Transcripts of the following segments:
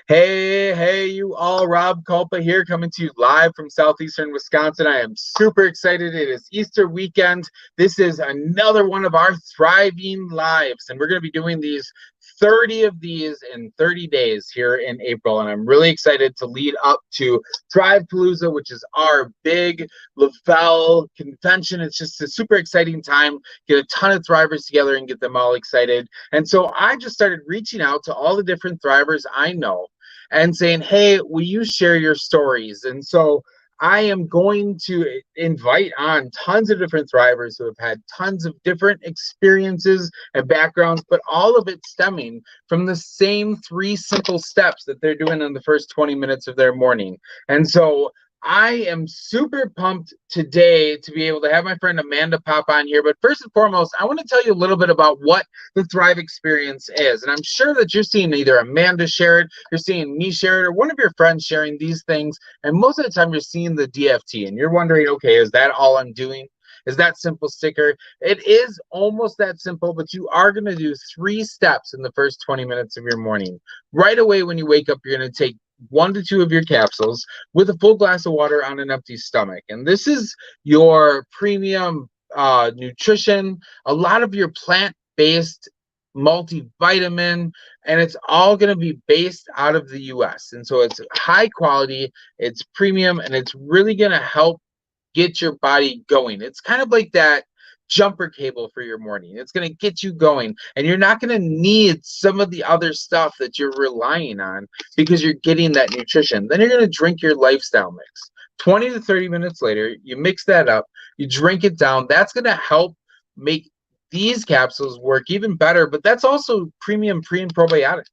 Hey, you all. Rob Culpa here, coming to you live from southeastern Wisconsin. I am super excited. It is Easter weekend. This is another one of our Thriving Lives, and we're going to be doing 30 of these in 30 days here in April. And I'm really excited to lead up to Thrive Palooza, which is our big Lavelle convention. It's just a super exciting time. Get a ton of Thrivers together and get them all excited. And so I just started reaching out to all the different Thrivers I know and saying, hey, will you share your stories? And so I am going to invite on tons of different Thrivers who have had tons of different experiences and backgrounds, but all of it stemming from the same 3 simple steps that they're doing in the first 20 minutes of their morning. And so I am super pumped today to be able to have my friend Amanda pop on here. But first and foremost, I want to tell you a little bit about what the Thrive experience is. And I'm sure that you're seeing either Amanda share it, you're seeing me share it, or one of your friends sharing these things. And most of the time you're seeing the DFT and you're wondering, okay, is that all I'm doing? Is that simple sticker? It is almost that simple, but you are going to do 3 steps in the first 20 minutes of your morning. Right away when you wake up, you're going to take 1 to 2 of your capsules with a full glass of water on an empty stomach. And this is your premium nutrition, a lot of your plant-based multivitamin, and it's all going to be based out of the US. And so it's high quality, it's premium, and it's really going to help get your body going. It's kind of like that jumper cable for your morning. It's going to get you going, and you're not going to need some of the other stuff that you're relying on because you're getting that nutrition. Then you're going to drink your lifestyle mix. 20 to 30 minutes later, you mix that up, you drink it down. That's going to help make these capsules work even better, but that's also premium pre and probiotics.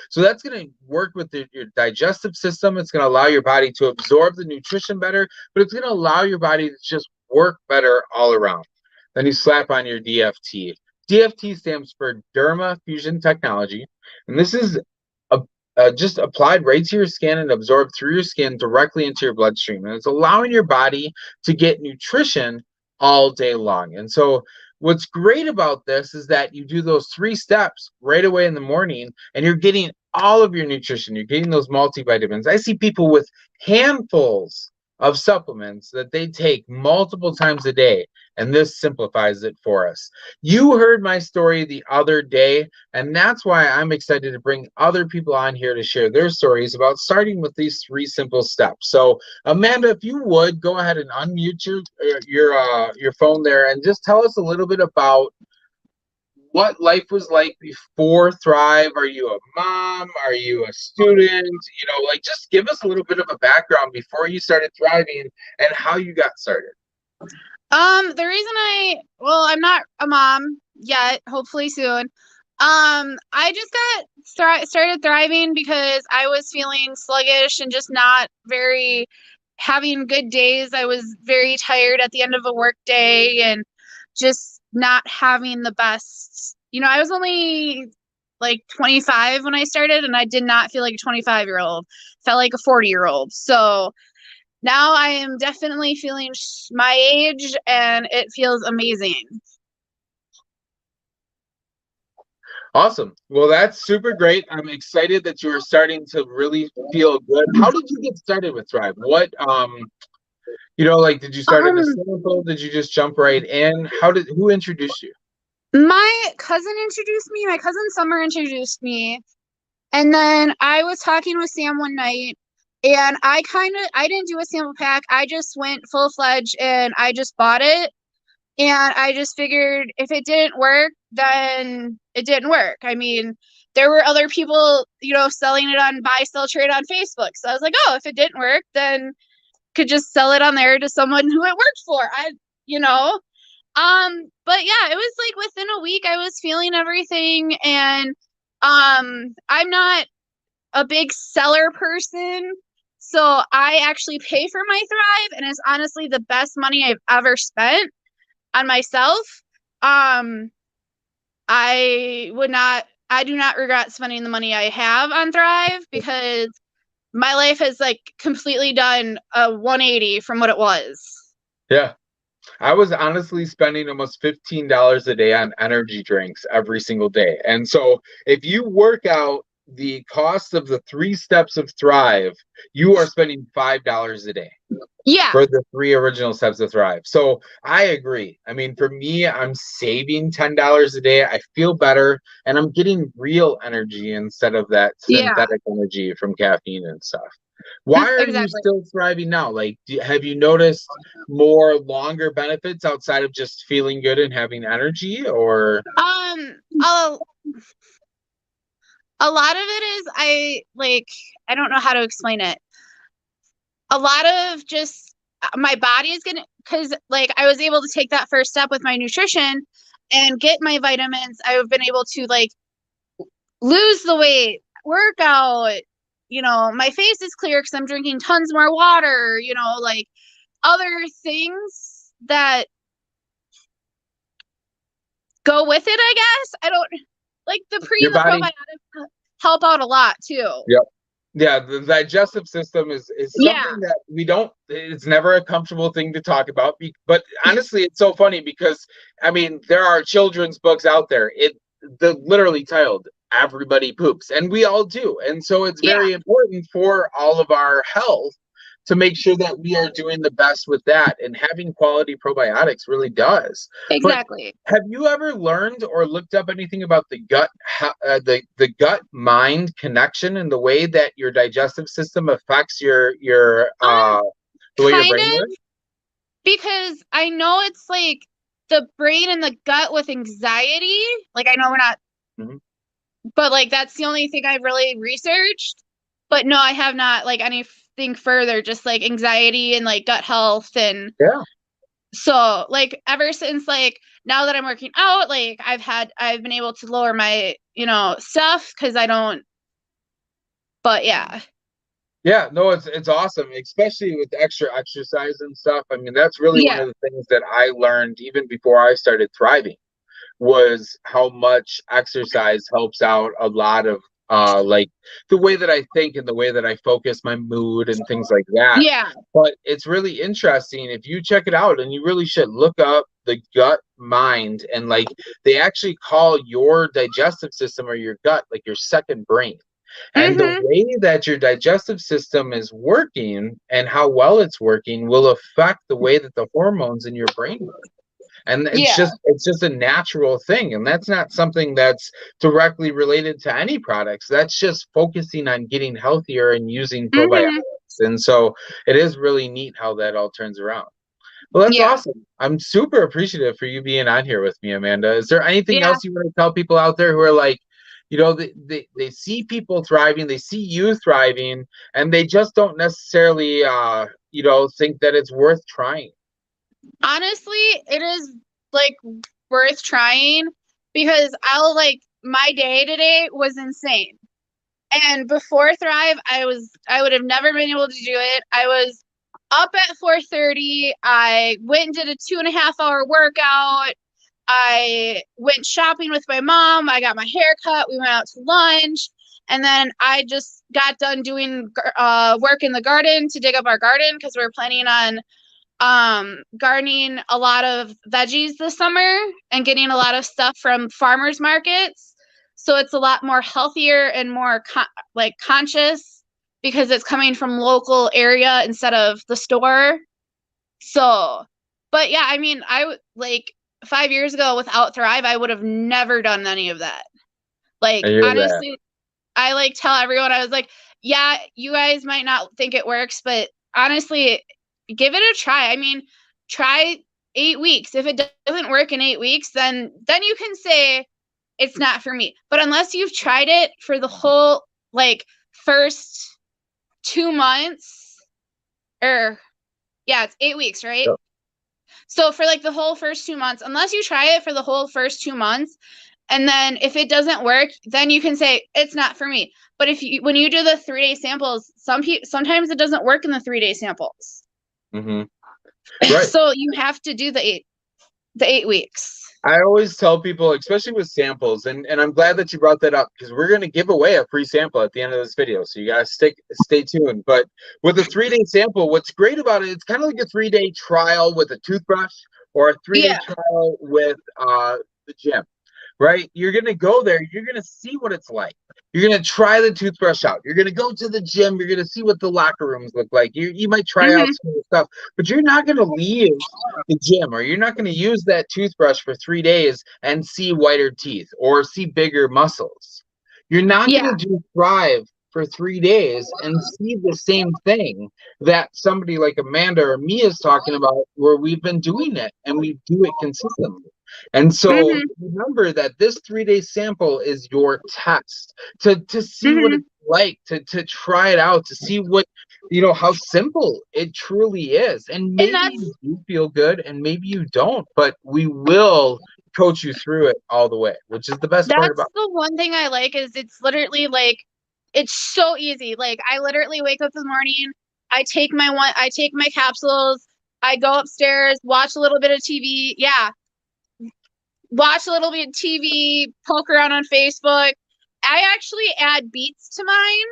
So that's going to work with your digestive system. It's going to allow your body to absorb the nutrition better, but it's going to allow your body to just work better all around. Then you slap on your DFT. DFT stands for Derma Fusion Technology, and this is just applied right to your skin and absorbed through your skin directly into your bloodstream. And it's allowing your body to get nutrition all day long. And so what's great about this is that you do those 3 steps right away in the morning, and you're getting all of your nutrition. You're getting those multivitamins. I see people with handfuls of supplements that they take multiple times a day, and this simplifies it for us. You heard my story the other day, and that's why I'm excited to bring other people on here to share their stories about starting with these 3 simple steps. So Amanda, if you would go ahead and unmute your phone there and just tell us a little bit about what life was like before Thrive. Are you a mom? Are you a student? Like, just give us a little bit of a background before you started thriving and how you got started. The reason I'm not a mom yet, hopefully soon. I just got started thriving because I was feeling sluggish and just not very having good days. I was very tired at the end of a work day and just not having the best. I was only like 25 when I started, and I did not feel like a 25-year-old. Felt like a 40-year-old. So now I am definitely feeling my age, and it feels amazing. Awesome. Well, that's super great. I'm excited that you are starting to really feel good. How did you get started with Thrive? What, like, did you start in a sample? Did you just jump right in? Who introduced you? My cousin introduced me. My cousin Summer introduced me. And then I was talking with Sam one night, and I didn't do a sample pack. I just went full-fledged and I just bought it. And I just figured if it didn't work, then it didn't work. I mean, there were other people, selling it on buy, sell, trade on Facebook. So I was like, oh, if it didn't work, then could just sell it on there to someone who it worked for. But yeah, it was like within a week I was feeling everything, and I'm not a big seller person, so I actually pay for my Thrive, and it's honestly the best money I've ever spent on myself. I do not regret spending the money I have on Thrive, because my life has like completely done a 180 from what it was. Yeah. I was honestly spending almost $15 a day on energy drinks every single day. And so if you work out the cost of the 3 steps of Thrive, you are spending $5 a day Yeah. for the 3 original steps of Thrive. So I agree. I mean, for me, I'm saving $10 a day. I feel better, and I'm getting real energy instead of that synthetic energy from caffeine and stuff. Why are you Exactly. still thriving now? Like, have you noticed more longer benefits outside of just feeling good and having energy, or? A, a lot of it is I don't know how to explain it. A lot of just my body is gonna, because like I was able to take that first step with my nutrition and get my vitamins. I've been able to like lose the weight, work out, my face is clear because I'm drinking tons more water, like other things that go with it, I guess. I don't like the Your the body. probiotics help out a lot too. Yep. Yeah, the digestive system is something that we don't, it's never a comfortable thing to talk about. But honestly, it's so funny because, I mean, there are children's books out there. The literally titled Everybody Poops, and we all do. And so it's very important for all of our health to make sure that we are doing the best with that, and having quality probiotics really does. Exactly. But have you ever learned or looked up anything about the the gut mind connection and the way that your digestive system affects your the way your brain works? Because I know it's like the brain and the gut with anxiety. Like I know we're not, but like that's the only thing I've really researched. But no, I have not like anything further. Just like anxiety and like gut health, and so like ever since like now that I'm working out, like I've been able to lower my stuff because I don't. But yeah. Yeah, no, it's awesome, especially with extra exercise and stuff. I mean, that's really one of the things that I learned even before I started thriving, was how much exercise helps out a lot of like the way that I think and the way that I focus my mood and things like that. Yeah. But it's really interesting if you check it out, and you really should look up the gut mind, and like they actually call your digestive system or your gut like your second brain. And the way that your digestive system is working and how well it's working will affect the way that the hormones in your brain work. And it's just a natural thing. And that's not something that's directly related to any products. That's just focusing on getting healthier and using probiotics. And so it is really neat how that all turns around. Well, that's awesome. I'm super appreciative for you being on here with me, Amanda. Is there anything else you want to tell people out there who are like, they see people thriving, they see you thriving, and they just don't necessarily, think that it's worth trying? Honestly, it is like worth trying because my day today was insane. And before Thrive, I would have never been able to do it. I was up at 4:30. I went and did a 2.5-hour workout. I went shopping with my mom. I got my hair cut. We went out to lunch. And then I just got done doing work in the garden to dig up our garden because we're planning on gardening a lot of veggies this summer and getting a lot of stuff from farmers markets. So it's a lot more healthier and more conscious because it's coming from local area instead of the store. So, but yeah, I mean, 5 years ago without Thrive, I would have never done any of that. Like, honestly, I tell everyone, I was like, yeah, you guys might not think it works, but honestly, give it a try. I mean, try 8 weeks. If it doesn't work in 8 weeks, then you can say it's not for me. But unless you've tried it for the whole first 2 months, it's 8 weeks, right? Yep. So for the whole first 2 months, unless you try it for the whole first 2 months, and then if it doesn't work, then you can say it's not for me. But when you do the 3-day samples, sometimes it doesn't work in the 3-day samples. Right. So you have to do the 8 weeks. I always tell people, especially with samples, and I'm glad that you brought that up because we're going to give away a free sample at the end of this video. So you guys stay tuned. But with a 3-day sample, what's great about it, it's kind of like a 3-day trial with a toothbrush or a 3-day trial with the gym. right? You're going to go there. You're going to see what it's like. You're going to try the toothbrush out. You're going to go to the gym. You're going to see what the locker rooms look like. You might try out Hmm. some of the stuff, but you're not going to leave the gym, or you're not going to use that toothbrush for 3 days and see whiter teeth or see bigger muscles. You're not Yeah. going to do Thrive for 3 days and see the same thing that somebody like Amanda or me is talking about, where we've been doing it and we do it consistently. And so Hmm. remember that this 3 day sample is your test to see what Hmm. it's like, to try it out, to see what, how simple it truly is. And And maybe that's you do feel good and maybe you don't, but we will coach you through it all the way, which is the best part that's about the one thing I like is it's literally like it's so easy. Like I literally wake up in the morning, I take my capsules, I go upstairs, watch a little bit of TV. Yeah, watch a little bit of TV, poke around on Facebook. I actually add beets to mine.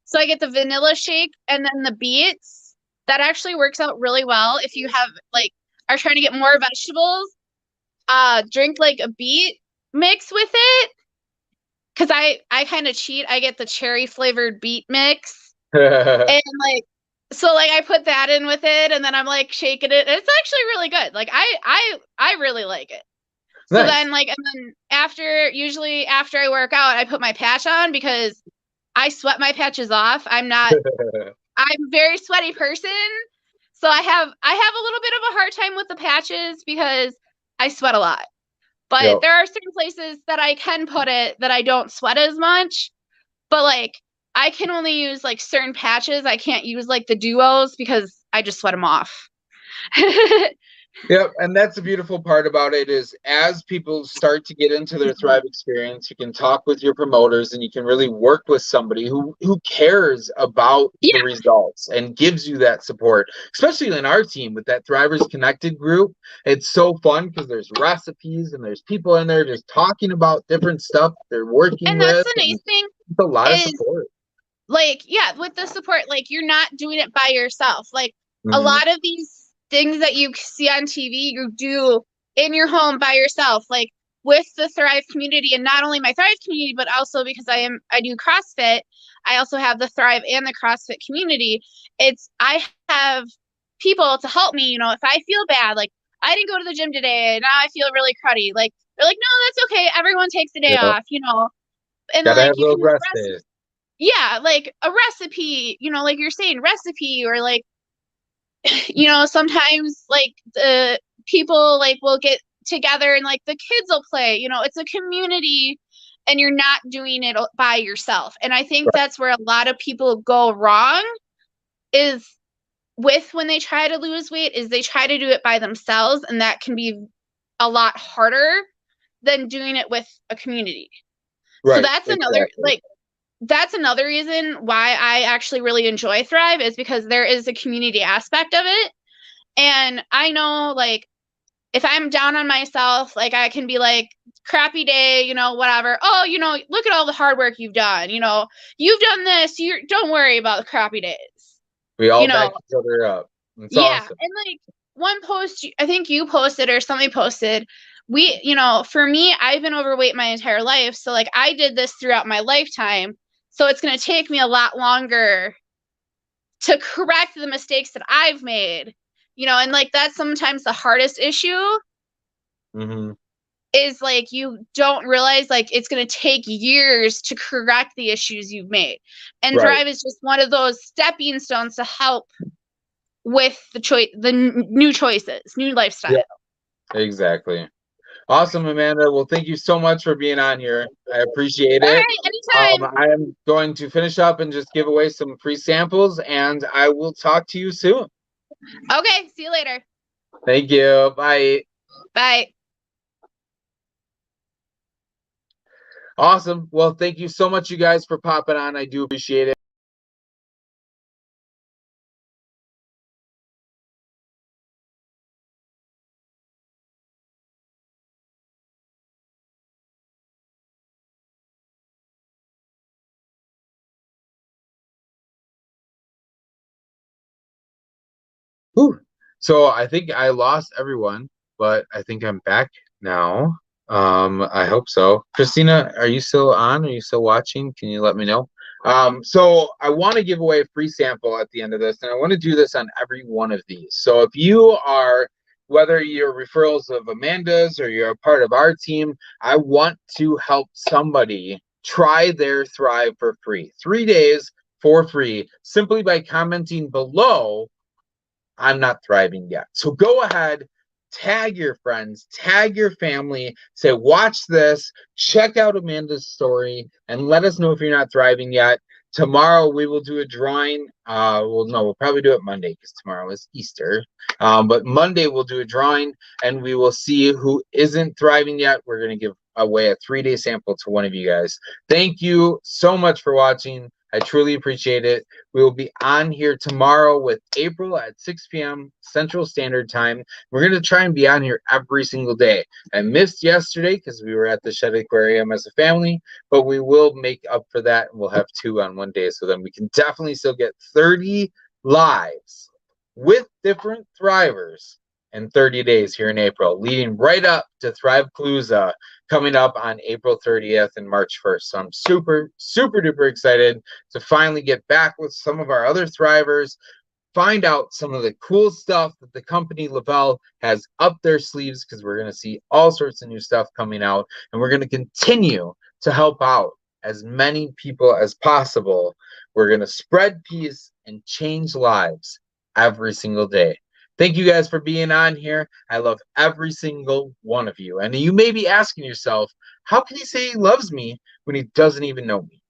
So I get the vanilla shake and then the beets. That actually works out really well if you have like are trying to get more vegetables. Drink like a beet mix with it. Cause I kind of cheat. I get the cherry flavored beet mix. it. And like so like I put that in with it and then I'm like shaking it. It's actually really good. Like I really like it. So Nice. then like and then usually after I work out, I put my patch on because I sweat my patches off. I'm a very sweaty person. So I have a little bit of a hard time with the patches because I sweat a lot. But Yep. there are certain places that I can put it that I don't sweat as much. But like I can only use like certain patches. I can't use like the duos because I just sweat them off. Yep, and that's the beautiful part about it is as people start to get into their Thrive experience, you can talk with your promoters and you can really work with somebody who cares about Yeah. the results and gives you that support. Especially in our team with that Thrivers Connected group, it's so fun because there's recipes and there's people in there just talking about different stuff they're working And that's with, the and nice thing it's a lot of is support. like yeah, with the support, like you're not doing it by yourself. Like a Mhm. lot of these things that you see on TV, you do in your home by yourself. Like with the Thrive community, and not only my Thrive community, but also because I do CrossFit, I also have the Thrive and the CrossFit community. It's I have people to help me. If I feel bad, like I didn't go to the gym today, now I feel really cruddy. Like they're like, no, that's okay. Everyone takes the day Yeah, off. And gotta like have you can those rest rest days. yeah, like a recipe, like you're saying, recipe, or like, sometimes like the people like will get together and like the kids will play, it's a community and you're not doing it by yourself. And I think that's where a lot of people go wrong is with when they try to lose weight is they try to do it by themselves, and that can be a lot harder than doing it with a community. So Right, exactly. that's another reason why I actually really enjoy Thrive is because there is a community aspect of it. And I know, like, if I'm down on myself, like, I can be like, crappy day, whatever. Oh, look at all the hard work you've done. You've done this. You don't worry about the crappy days. We all You back know, each other up. It's yeah. awesome. And like one post, I think you posted or somebody posted, for me, I've been overweight my entire life. So like I did this throughout my lifetime. So it's going to take me a lot longer to correct the mistakes that I've made. And like that's sometimes the hardest issue Hmm. is like you don't realize like it's going to take years to correct the issues you've made. And Right. Thrive is just one of those stepping stones to help with the new choices, new lifestyle. Yeah, exactly. Awesome, Amanda. Well, thank you so much for being on here. I appreciate All it. right, anytime. I am going to finish up and just give away some free samples, and I will talk to you soon. Okay, see you later. Thank you. Bye. Bye. Awesome. Well, thank you so much, you guys, for popping on. I do appreciate it. Whew. So I think I lost everyone, but I think I'm back now. I hope so. Christina, are you still on? Are you still watching? Can you let me know? So I want to give away a free sample at the end of this, and I want to do this on every one of these. So if you are, whether you're referrals of Amanda's or you're a part of our team, I want to help somebody try their Thrive for free. 3 days for free, simply by commenting below, I'm not thriving yet. So go ahead, tag your friends, tag your family, say, watch this, check out Amanda's story, and let us know if you're not thriving yet. Tomorrow we will do a drawing. Well, no, we'll probably do it Monday because tomorrow is Easter. But Monday we'll do a drawing and we will see who isn't thriving yet. We're going to give away a 3-day sample to one of you guys. Thank you so much for watching. I truly appreciate it. We will be on here tomorrow with April at 6 p.m. Central Standard Time. We're going to try and be on here every single day. I missed yesterday because we were at the Shed Aquarium as a family, but we will make up for that, and we'll have 2 on one day, so then we can definitely still get 30 lives with different thrivers in 30 days here in April, leading right up to Thrive Palooza coming up on April 30th and March 1st. So I'm super, super duper excited to finally get back with some of our other thrivers, find out some of the cool stuff that the company Le-Vel has up their sleeves, because we're going to see all sorts of new stuff coming out, and we're going to continue to help out as many people as possible. We're going to spread peace and change lives every single day. Thank you guys for being on here. I love every single one of you. And you may be asking yourself, how can he say he loves me when he doesn't even know me?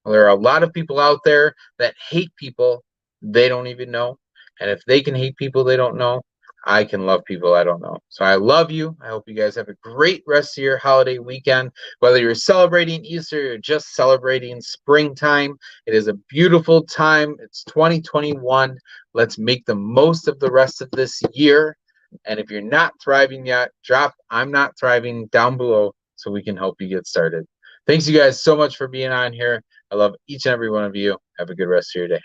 Well, there are a lot of people out there that hate people they don't even know. And if they can hate people they don't know, I can love people I don't know. So I love you. I hope you guys have a great rest of your holiday weekend. Whether you're celebrating Easter or just celebrating springtime, it is a beautiful time. It's 2021. Let's make the most of the rest of this year. And if you're not thriving yet, drop I'm not thriving down below so we can help you get started. Thanks you guys so much for being on here. I love each and every one of you. Have a good rest of your day.